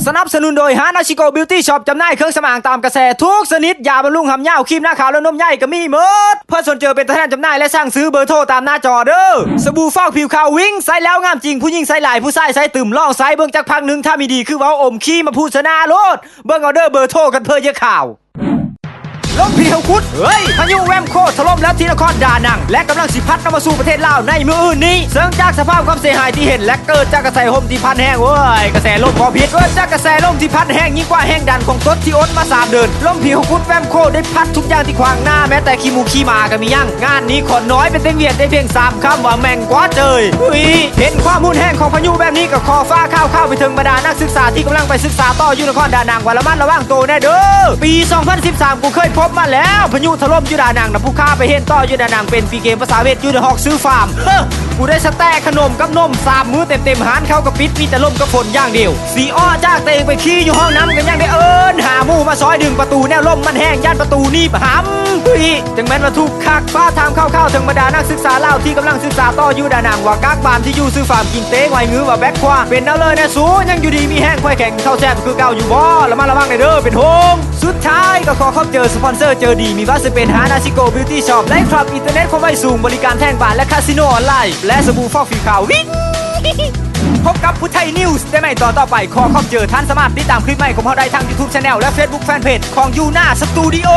สนับสนุนโดยฮานาชิโกบิวตี้ช็อปจำหน่ายเครื่องสำอางตามกระแสทุกชนิดยาบำรุงหำยาวครีมหน้าขาวและนมใหญ่ก็มีหมดเพื่อสนใจเป็นตัวแทนจำหน่ายและสั่งซื้อเบอร์โทรตามหน้าจอเด้อสบู่ฟอกผิวขาววิ่งใส่แล้วงามจริงผู้หญิงใส่หลายผู้ชายใส่ตื่มลองใส่เบิ่งจากพักหนึ่งถ้ามีดีคือเว้าอมขี้มาพูดสนาโลดเบิ่งเอาเด้อเบอร์โทรกันเพื่อเยอะข่าวลมพีเฮาคุดพายุแวมโคถล่มแล้วที่นครดานังและกำลังสิพัดนำมาสู่ประเทศลาวในมื้ออื่นนี้เสริมจากสภาพความเสียหายที่เห็นและเกิดจากกระแสลมที่พัดแห้งกระแสลมพอพิษเกิดจากกระแสลมที่พัดแห้งยิ่งกว่าแห้งดันของต้นที่อ้นมา3 เดือนลมพีเฮาคุดแวมโคได้พัดทุกอย่างที่ขวางหน้าแม้แต่ขี้มูขี้มาก็มียั่งงานนี้ขอน้อยเป็นเต็งเวียนได้เพียง3 คำว่าแม่งกว่าเจยเห็นความรุนแรงของพายุแบบนี้ก็ขอฟ้าข้าวไปถึงบรรดานักศึกษาที่กำลังไปศึกษาต่ออยู่นครดานังว่าระมัดระวังตัวแน่เด้อปี 2013 กูเคยพบมาแล้วพายุถล่มอยู่ดานังนะผู้ค้าไปเห็นต่ออยู่ดานังเป็นปีเกมภาษาเวทอยู่ในหอกซื้อฟาร์มกูได้สแต็กขนมกับนม3 มื้อเต็มหานเข้ากับปิดมีแต่ลมกับฝนอย่างเดียวสีอ้อจากเตงไปขี้อยู่ห้องน้ำกันยังได้หาหมู่มาซอยดึงประตูแนวลมมันแห้งย่านประตูนี่หำจังแม้นว่าทุกคักฟ้าทามเข้าถึงบรรดานักศึกษาลาวที่กำลังศึกษาต่ออยู่ดานังว่ากากบานที่อยู่ซื้อฟาร์มกินเต้งไว้งื้อว่าแบ็คควาเป็นเอาเลยนะสูยังอยู่ดีมีแห้งควายแข็งเข้าแซ่บคือเก่าอยู่บ่ระมัดระวังในเด้อเป็นโฮงสุดท้ายก็ขอเข้าเจอสปอนเซอร์เจอดีมีว่าจะเป็นฮานาชิโกบิวตี้ช็อปและครับอินเทอร์เน็ตความไวสูงบริการแท่งบาทและคาสิโนออนไลน์และสบู่ฟอกผิวขาววิ่งพบกับพุทธไทยนิวส์ได้ใหม่ต่อไปขอเข้าเจอท่านสามารถติดตามคลิปใหม่ของเราได้ทาง YouTube Channel และ Facebook Fanpage ของยูน่าสตูดิโอ